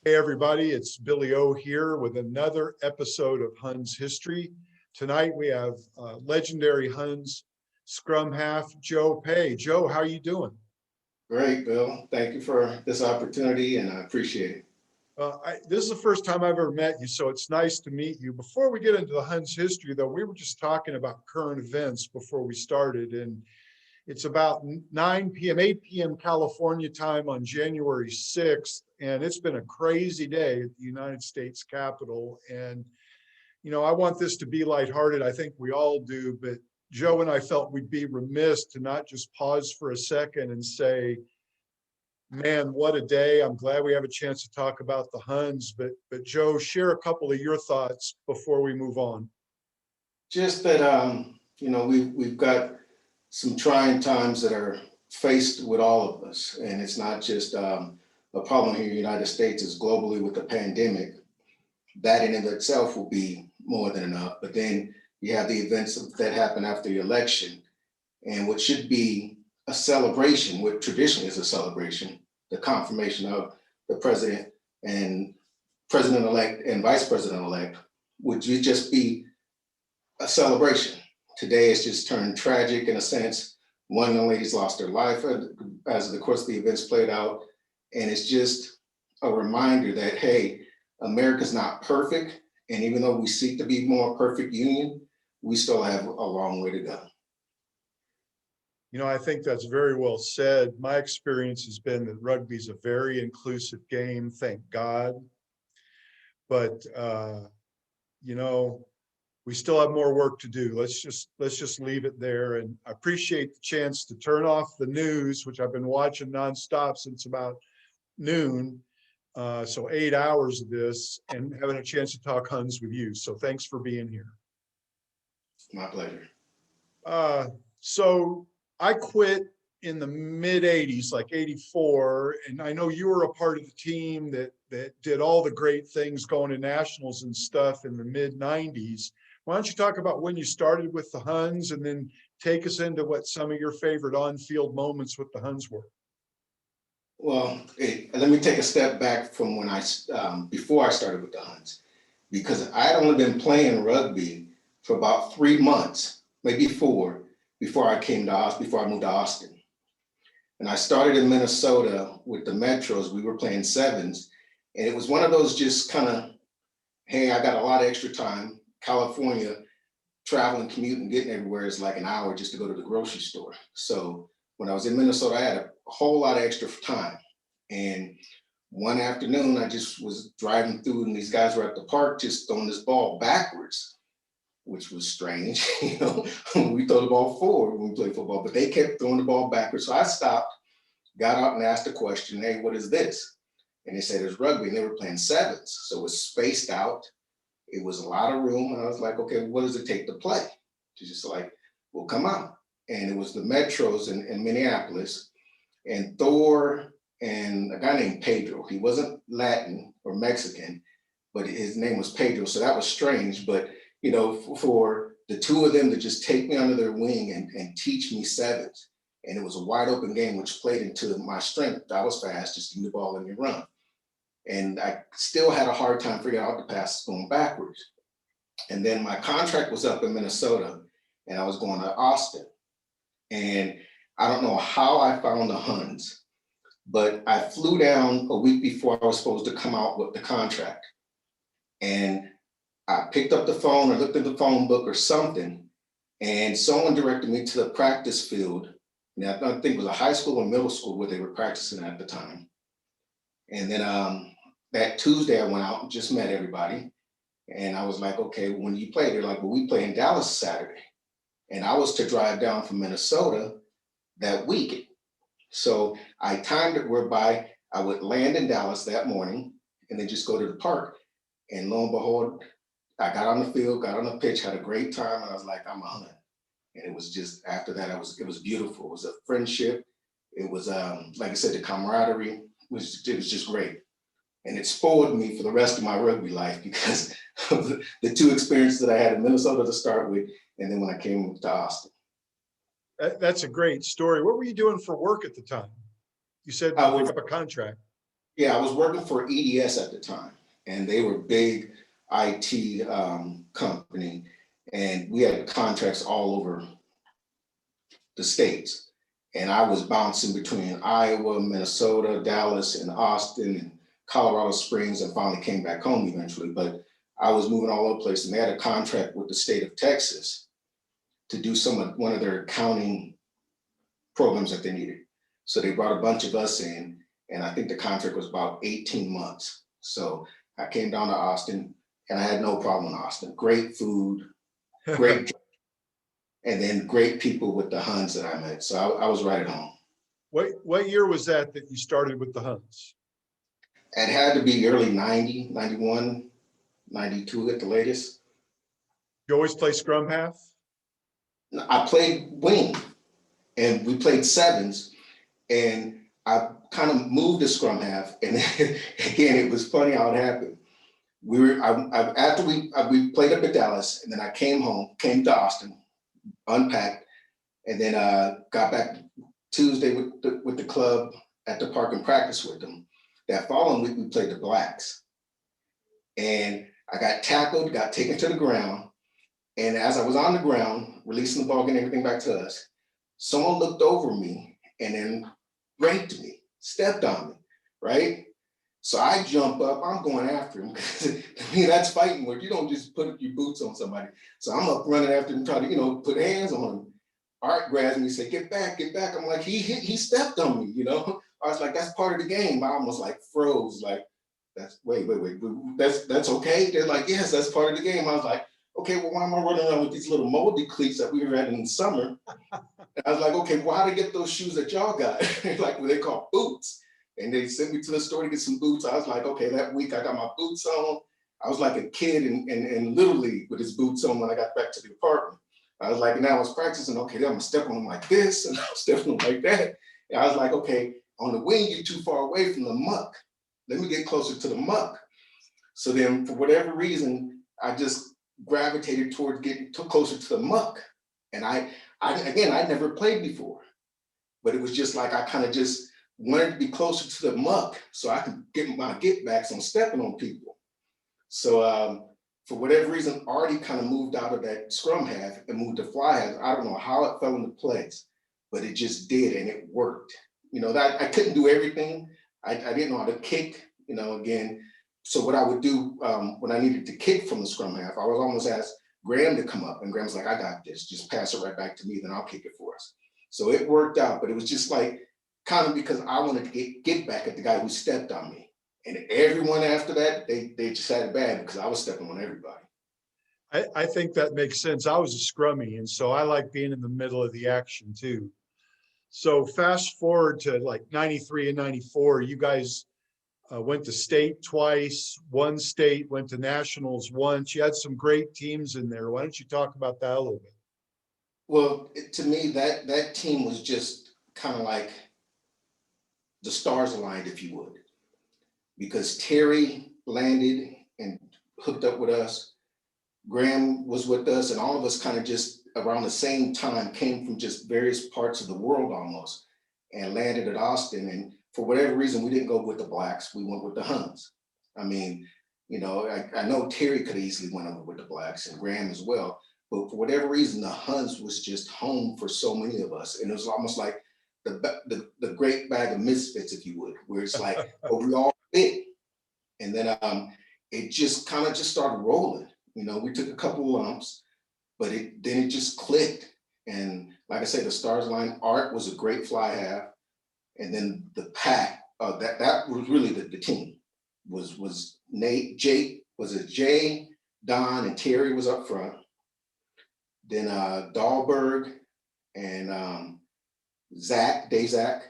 Hey everybody, it's Billy O here with another episode of Huns History. Tonight we have legendary Huns scrum half Joe Peay. Joe, how are you doing? Great, Bill. Thank you for this opportunity, and I appreciate it. This is the first time I've ever met you, so it's nice to meet you. Before we get into the Huns history, though, we were just talking about current events before we started, and it's about 9 p.m., 8 p.m. California time on January 6th, and it's been a crazy day at the United States Capitol. And, you know, I want this to be lighthearted. I think we all do, but Joe and I felt we'd be remiss to not just pause for a second and say, man, what a day. I'm glad we have a chance to talk about the Huns, but Joe, share a couple of your thoughts before we move on. Just that, we've got some trying times that are faced with all of us, and it's not just a problem here in the United States, it's globally with the pandemic. That in and of itself will be more than enough, but then you have the events that happen after the election, and what should be a celebration, what traditionally is a celebration, the confirmation of the president and president-elect and vice president-elect, would just be a celebration. Today it's just turned tragic in a sense. One young lady's lost her life as the course of the events played out. And it's just a reminder that, hey, America's not perfect. And even though we seek to be more perfect union, we still have a long way to go. You know, I think that's very well said. My experience has been that rugby is a very inclusive game, thank God. But, we still have more work to do. Let's just leave it there. And I appreciate the chance to turn off the news, which I've been watching nonstop since about noon. So 8 hours of this, and having a chance to talk Huns with you. So thanks for being here. My pleasure. So I quit in the mid 80s, like 84. And I know you were a part of the team that did all the great things going to nationals and stuff in the mid 90s. Why don't you talk about when you started with the Huns and then take us into what some of your favorite on-field moments with the Huns were? Well, let me take a step back from when before I started with the Huns, because I had only been playing rugby for about 3 months, maybe 4, before I moved to Austin. And I started in Minnesota with the Metros. We were playing sevens, and it was one of those just kind of, hey, I got a lot of extra time. California, traveling, commuting, getting everywhere is like an hour just to go to the grocery store. So when I was in Minnesota, I had a whole lot of extra time. And one afternoon, I just was driving through, and these guys were at the park just throwing this ball backwards, which was strange. We throw the ball forward when we play football, but they kept throwing the ball backwards. So I stopped, got out and asked a question, hey, what is this? And they said it was rugby, and they were playing sevens. So it was spaced out. It was a lot of room. And I was like, okay, what does it take to play? She's just like, well, come on. And it was the Metros in Minneapolis, and Thor and a guy named Pedro. He wasn't Latin or Mexican, but his name was Pedro. So that was strange. But, for the two of them to just take me under their wing and teach me sevens. And it was a wide open game, which played into my strength. I was fast, just give me the ball and you run. And I still had a hard time figuring out the passes going backwards. And then my contract was up in Minnesota, and I was going to Austin. And I don't know how I found the Huns, but I flew down a week before I was supposed to come out with the contract. And I picked up the phone or looked at the phone book or something, and someone directed me to the practice field. And I think it was a high school or middle school where they were practicing at the time. And then that Tuesday I went out and just met everybody. And I was like, okay, when you play? They're like, well, we play in Dallas Saturday. And I was to drive down from Minnesota that week. So I timed it whereby I would land in Dallas that morning and then just go to the park. And lo and behold, I got on the field, got on the pitch, had a great time. And I was like, I'm a Hun. And it was just, after that, it was beautiful. It was a friendship. It was, like I said, the camaraderie was just great. And it spoiled me for the rest of my rugby life because of the 2 experiences that I had in Minnesota to start with, and then when I came to Austin. That's a great story. What were you doing for work at the time? You said you picked up a contract. Yeah, I was working for EDS at the time, and they were big IT company, and we had contracts all over the states. And I was bouncing between Iowa, Minnesota, Dallas, and Austin, and Colorado Springs, and finally came back home eventually. But I was moving all over the place, and they had a contract with the state of Texas to do one of their accounting programs that they needed. So they brought a bunch of us in, and I think the contract was about 18 months. So I came down to Austin, and I had no problem in Austin. Great food, great, and then great people with the Huns that I met. So I was right at home. What year was that you started with the Huns? It had to be early 90, 91, 92 at the latest. You always play scrum half? I played wing, and we played sevens, and I kind of moved to scrum half. And again, it was funny how it happened. After we played up at Dallas, and then I came to Austin, unpacked, and then got back Tuesday with the club at the park and practice with them. That following week, we played the Blacks, and I got tackled, got taken to the ground, and as I was on the ground, releasing the ball, getting everything back to us, someone looked over me and then raped me, stepped on me, right? So I jump up, I'm going after him, because to me, that's fighting where you don't just put your boots on somebody. So I'm up running after him, trying to, put hands on him. Art grabs me, say, get back. I'm like, he stepped on me, I was like, that's part of the game. I almost like froze, like, wait, that's okay? They're like, yes, that's part of the game. I was like, okay, well, why am I running around with these little moldy cleats that we were at in the summer? And I was like, okay, well, how to get those shoes that y'all got? Like, what they call boots. And they sent me to the store to get some boots. I was like, okay, that week I got my boots on. I was like a kid in Little League with his boots on when I got back to the apartment. I was like, and I was practicing, okay, then I'm gonna step on them like this, and I'm stepping on them like that. And I was like, okay, on the wing, you're too far away from the muck. Let me get closer to the muck. So then, for whatever reason, I just gravitated toward getting closer to the muck. And I never played before, but it was just like I kind of just wanted to be closer to the muck so I could get my get backs on stepping on people. So for whatever reason, Artie kind of moved out of that scrum half and moved to fly half. I don't know how it fell into place, but it just did, and it worked. That I couldn't do everything. I didn't know how to kick, again. So what I would do when I needed to kick from the scrum half, I was almost asked Graham to come up, and Graham's like, I got this, just pass it right back to me, then I'll kick it for us. So it worked out, but it was just like, kind of because I wanted to get back at the guy who stepped on me. And everyone after that, they just had it bad because I was stepping on everybody. I think that makes sense. I was a scrummy, and so I like being in the middle of the action too. So fast forward to like 93 and 94, you guys went to state twice, won state, went to nationals once. You had some great teams in there. Why don't you talk about that a little bit? Well, to me, that team was just kind of like the stars aligned, if you would, because Terry landed and hooked up with us. Graham was with us, and all of us kind of just around the same time came from just various parts of the world almost and landed at Austin. And for whatever reason, we didn't go with the Blacks. We went with the Huns. I mean, I know Terry could easily went over with the Blacks and Graham as well. But for whatever reason, the Huns was just home for so many of us. And it was almost like the great bag of misfits, if you would, where it's like, oh, we all fit. And then it just kind of just started rolling. We took a couple of lumps, but then it just clicked. And like I said, the stars line. Art was a great fly half, and then the pack. That was really the team. Was Nate, Jake, was it Jay, Don, and Terry was up front. Then Dahlberg and Dazak.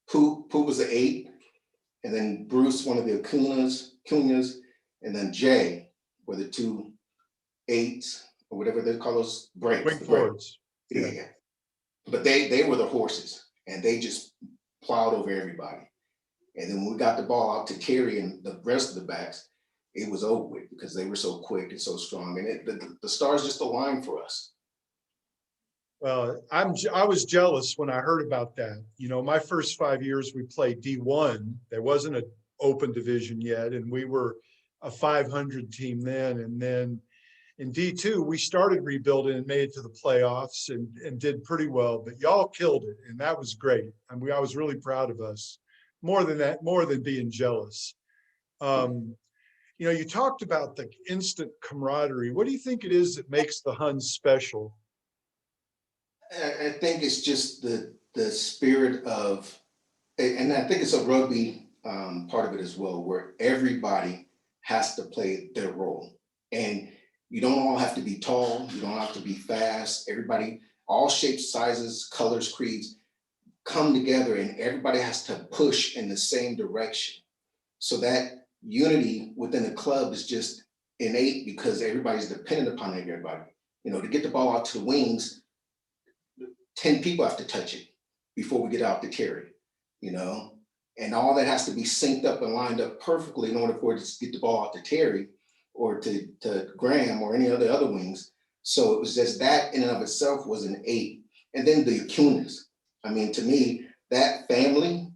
Pooh was the 8, and then Bruce, one of the Cunas, and then Jay were the 2 8s or whatever they call those breaks. Wing forwards. Yeah. But they were the horses, and they just plowed over everybody. And then when we got the ball out to Terry and the rest of the backs, it was over with because they were so quick and so strong. And the stars just aligned for us. Well, I was jealous when I heard about that. You know, my first 5 years we played D1. There wasn't an open division yet, and we were a 500 team then. And then in D2, we started rebuilding and made it to the playoffs and did pretty well. But y'all killed it, and that was great. I was really proud of us. More than that, more than being jealous. Um, you know, you talked about the instant camaraderie. What do you think it is that makes the Huns special? I think it's just the spirit of, and I think it's a rugby part of it as well, where everybody has to play their role. And you don't all have to be tall, you don't have to be fast. Everybody, all shapes, sizes, colors, creeds come together and everybody has to push in the same direction. So that unity within the club is just innate because everybody's dependent upon everybody. You know, to get the ball out to the wings, 10 people have to touch it before we get out to carry, you know? And all that has to be synced up and lined up perfectly in order for it to get the ball out to Terry or to Graham or any of the other wings. So it was just that in and of itself was an eight. And then the acuteness. I mean, to me, that family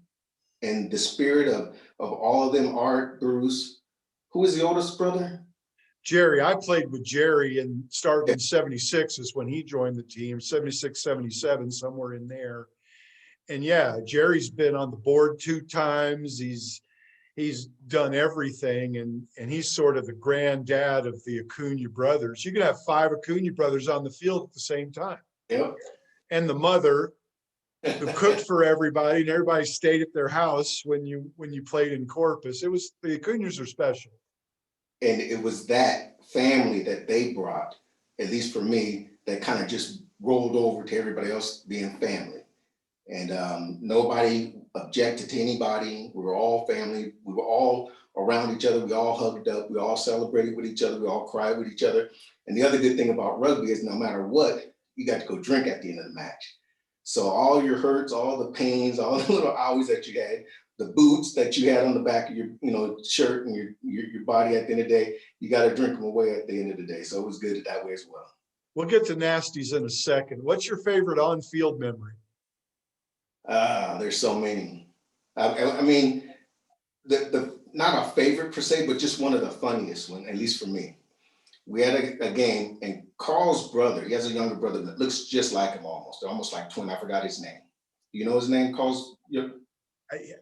and the spirit of all of them, Art, Bruce, who is the oldest brother? Jerry, I played with Jerry and started in 76 is when he joined the team, 76, 77, somewhere in there. And yeah, Jerry's been on the board 2 times. He's done everything and he's sort of the granddad of the Acuna brothers. You can have 5 Acuna brothers on the field at the same time. Yep. And the mother who cooked for everybody and everybody stayed at their house when you played in Corpus. It was the Acunas are special. And it was that family that they brought, at least for me, that kind of just rolled over to everybody else being family. And nobody objected to anybody. We were all family. We were all around each other. We all hugged up. We all celebrated with each other. We all cried with each other. And the other good thing about rugby is no matter what, you got to go drink at the end of the match. So all your hurts, all the pains, all the little owies that you had, the boots that you had on the back of your, shirt and your body at the end of the day, you got to drink them away at the end of the day. So it was good that way as well. We'll get to nasties in a second. What's your favorite on-field memory? There's so many. I mean, the not a favorite per se, but just one of the funniest one, at least for me. We had a game, and Carl's brother, he has a younger brother that looks just like him almost. They're almost like twin. I forgot his name. You know his name, Carl's?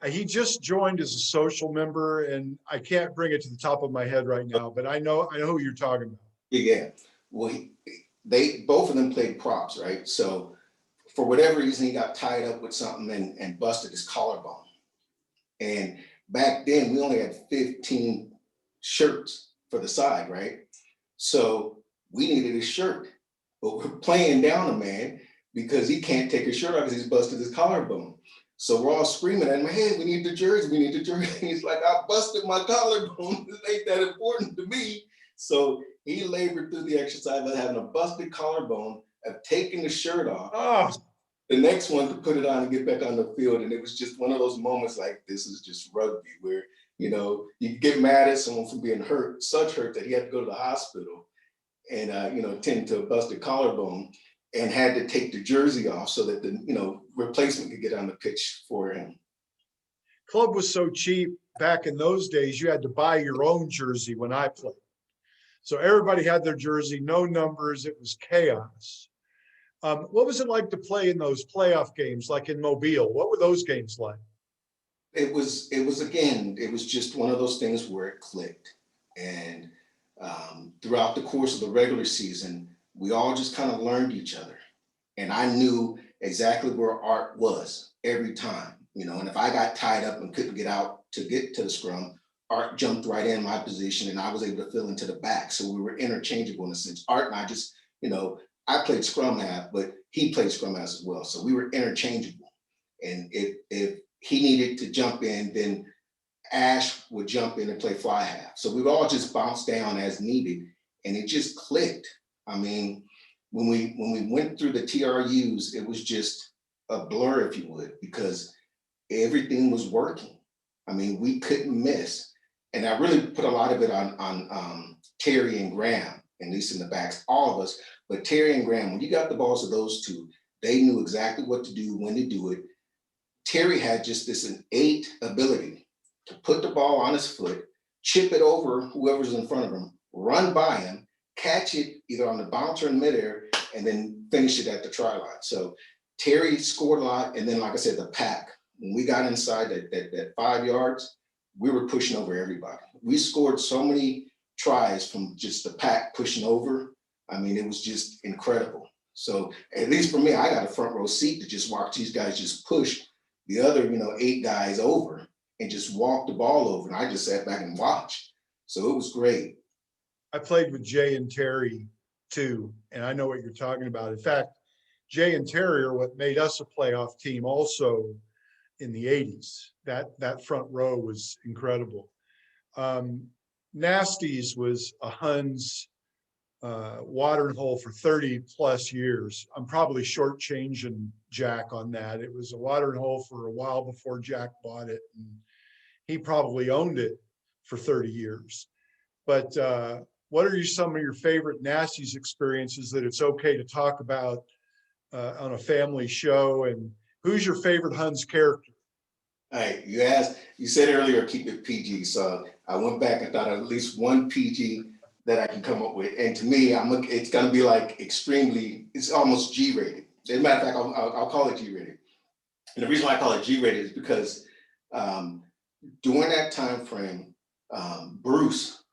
He just joined as a social member, and I can't bring it to the top of my head right now, but I know who you're talking about. Yeah. Well, they both of them played props, right? So for whatever reason, he got tied up with something and busted his collarbone. And back then, we only had 15 shirts for the side, right? So we needed a shirt, but we're playing down a man because he can't take his shirt off because he's busted his collarbone. So we're all screaming at him, hey, we need the jersey, we need the jersey. He's like, I busted my collarbone. This ain't that important to me. So he labored through the exercise of having a busted collarbone, of taking the shirt off. Oh. The next one to put it on and get back on the field. And it was just one of those moments like, this is just rugby where, you get mad at someone for being hurt, such hurt that he had to go to the hospital and, tend to a busted collarbone and had to take the jersey off so that the, replacement could get on the pitch for him. Club was so cheap back in those days, you had to buy your own jersey when I played. So everybody had their jersey, no numbers. It was chaos. What was it like to play in those playoff games, like in Mobile? What were those games like? It was just one of those things where it clicked. And throughout the course of the regular season, we all just kind of learned each other. And I knew exactly where Art was every time, and if I got tied up and couldn't get out to get to the scrum, Art jumped right in my position and I was able to fill into the back. So we were interchangeable in a sense. Art and I just, I played scrum half, but he played scrum half as well. So we were interchangeable. And if he needed to jump in, then Ash would jump in and play fly half. So we would all just bounce down as needed. And it just clicked. I mean, when we went through the TRUs, it was just a blur, if you would, because everything was working. I mean, we couldn't miss. And I really put a lot of it on Terry and Graham at least in the backs, all of us. But Terry and Graham, when you got the balls of those two, they knew exactly what to do, when to do it. Terry had just this innate ability to put the ball on his foot, chip it over whoever's in front of him, run by him, catch it either on the bounce or in midair, and then finish it at the try line. So Terry scored a lot. And then, like I said, the pack, when we got inside that 5 yards, we were pushing over everybody. We scored so many tries from just the pack pushing over. I mean, it was just incredible. So at least for me, I got a front row seat to just watch these guys just push the other, 8 guys over and just walk the ball over. And I just sat back and watched. So it was great. I played with Jay and Terry too, and I know what you're talking about. In fact, Jay and Terry are what made us a playoff team also in the 80s. That front row was incredible. Nasties was a Huns watering hole for 30 plus years. I'm probably shortchanging Jack on that. It was a watering hole for a while before Jack bought it, and he probably owned it for 30 years. But what are some of your favorite Nasties experiences that it's okay to talk about on a family show? And who's your favorite Huns character? All right, you said earlier, keep it PG. So I went back and thought of at least one PG that I can come up with. And to me, it's gonna be like it's almost G-rated. As a matter of fact, I'll call it G-rated. And the reason why I call it G-rated is because during that time frame, Bruce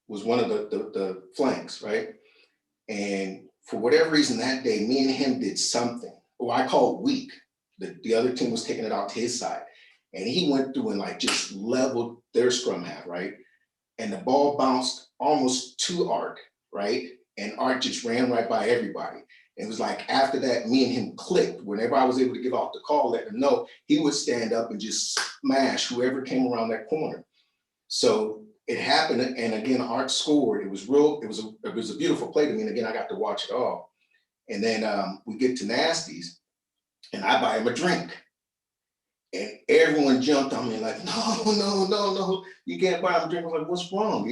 was one of the flanks, right? And for whatever reason that day, me and him did something, or I call it weak. The other team was taking it out to his side. And he went through and like just leveled their scrum half, right? And the ball bounced almost to Art, right? And Art just ran right by everybody. It was like after that, me and him clicked. Whenever I was able to give off the call, let him know, he would stand up and just smash whoever came around that corner. So it happened, and again, Art scored. It was a beautiful play to me. And again, I got to watch it all. And then we get to Nasties, and I buy him a drink. And everyone jumped on me like, no, you can't buy him a drink. I was like, what's wrong?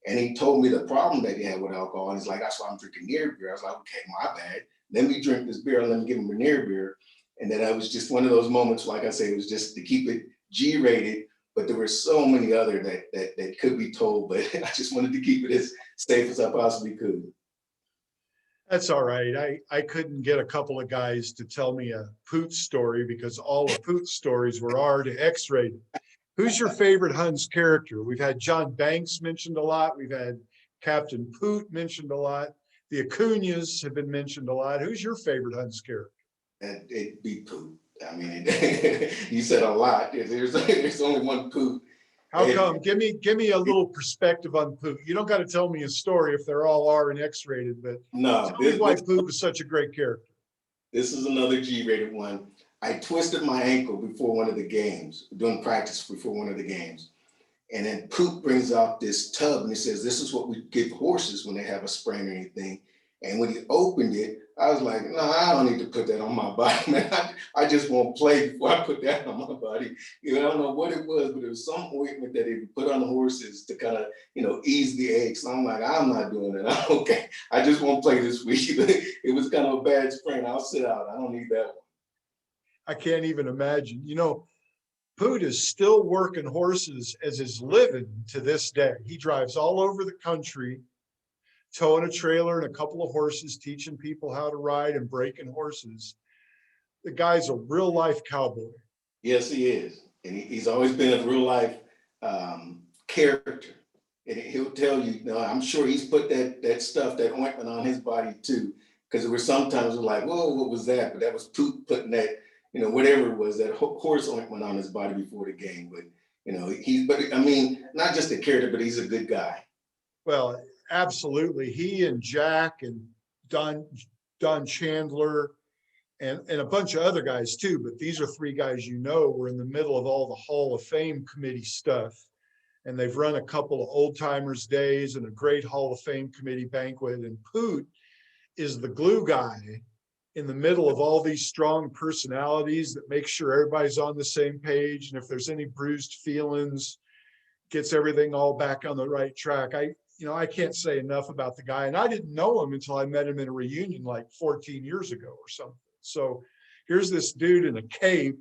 And he told me the problem that he had with alcohol. And he's like, that's why I'm drinking near beer. I was like, okay, my bad. Let me drink this beer and let me give him a near beer. And then it was just one of those moments, like I say, it was just to keep it G-rated, but there were so many other that could be told, but I just wanted to keep it as safe as I possibly could. That's all right. I couldn't get a couple of guys to tell me a Poot story because all the Poot stories were R to X-rated. Who's your favorite Huns character? We've had John Banks mentioned a lot. We've had Captain Poot mentioned a lot. The Acuñas have been mentioned a lot. Who's your favorite Huns character? It'd be Poot. I mean, you said a lot. There's only one Poot. How come? Give me a little perspective on Poot. You don't got to tell me a story if they're all R and X-rated, but tell me why Poot was such a great character. This is another G-rated one. I twisted my ankle before one of the games, doing practice before one of the games. And then Poot brings out this tub and he says, this is what we give horses when they have a sprain or anything. And when he opened it, I was like, no, I don't need to put that on my body, man. I just won't play before I put that on my body. I don't know what it was, but it was some ointment that they would put on the horses to kind of, ease the aches. And I'm like, I'm not doing it. I'm okay. I just won't play this week. It was kind of a bad sprain. I'll sit out. I don't need that one. I can't even imagine. Poot is still working horses as his living to this day. He drives all over the country, towing a trailer and a couple of horses, teaching people how to ride and breaking horses. The guy's a real life cowboy. Yes, he is. And he's always been a real life character. And he'll tell you, I'm sure he's put that stuff, that ointment on his body too. Because there were sometimes like, whoa, what was that? But that was Poot putting that, whatever it was, that horse ointment on his body before the game. But, not just a character, but he's a good guy. Well, absolutely. He and Jack and Don Chandler and a bunch of other guys too, but these are 3 guys were in the middle of all the Hall of Fame committee stuff. And they've run a couple of old timers days and a great Hall of Fame committee banquet. And Poot is the glue guy in the middle of all these strong personalities that make sure everybody's on the same page. And if there's any bruised feelings, gets everything all back on the right track. I can't say enough about the guy. And I didn't know him until I met him in a reunion like 14 years ago or something. So here's this dude in a cape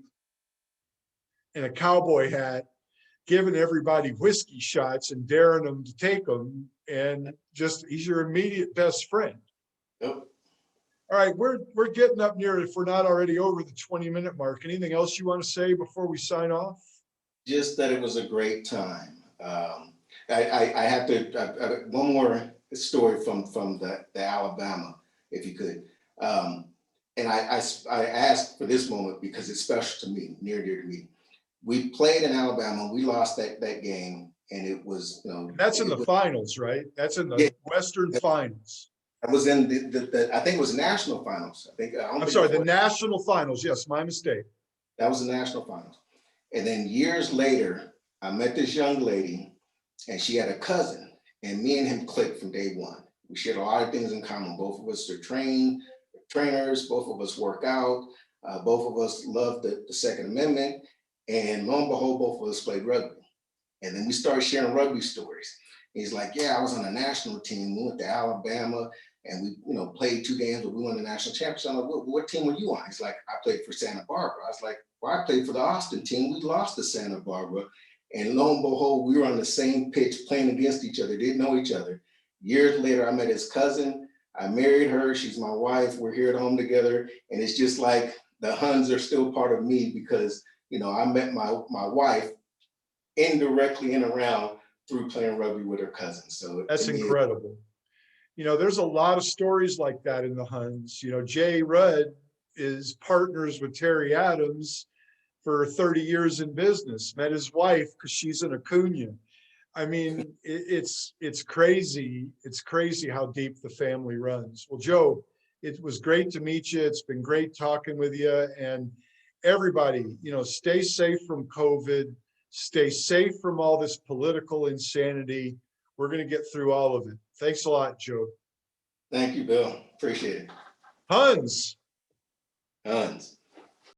and a cowboy hat, giving everybody whiskey shots and daring them to take them. And just, he's your immediate best friend. Yep. All right, we're getting up near, if we're not already over the 20-minute mark. Anything else you want to say before we sign off? Just that it was a great time. I have to, one more story from the Alabama, if you could. And I asked for this moment because it's special to me, near dear to me. We played in Alabama, we lost that game, and it was, That's in the finals, right? That's in the Western finals. I was in the I think it was national finals. I'm sorry, the national finals. Yes, my mistake. That was the national finals. And then years later, I met this young lady, and she had a cousin, and me and him clicked from day one. We shared a lot of things in common. Both of us are trainers. Both of us work out. Both of us love the Second Amendment. And lo and behold, both of us played rugby. And then we started sharing rugby stories. He's like, yeah, I was on a national team. We went to Alabama and we, played 2 games, but we won the national championship. I'm like, what team were you on? He's like, I played for Santa Barbara. I was like, well, I played for the Austin team. We lost to Santa Barbara. And lo and behold, we were on the same pitch playing against each other, didn't know each other. Years later, I met his cousin. I married her. She's my wife. We're here at home together. And it's just like the Huns are still part of me because, I met my wife indirectly and around through playing rugby with her cousin. So that's incredible. There's a lot of stories like that in the Huns. Jay Rudd is partners with Terry Adams for 30 years in business, met his wife because she's an Acuna. I mean, it's crazy. It's crazy how deep the family runs. Well, Joe, it was great to meet you. It's been great talking with you. And everybody, stay safe from COVID. Stay safe from all this political insanity. We're going to get through all of it. Thanks a lot, Joe. Thank you, Bill. Appreciate it. Huns. Huns.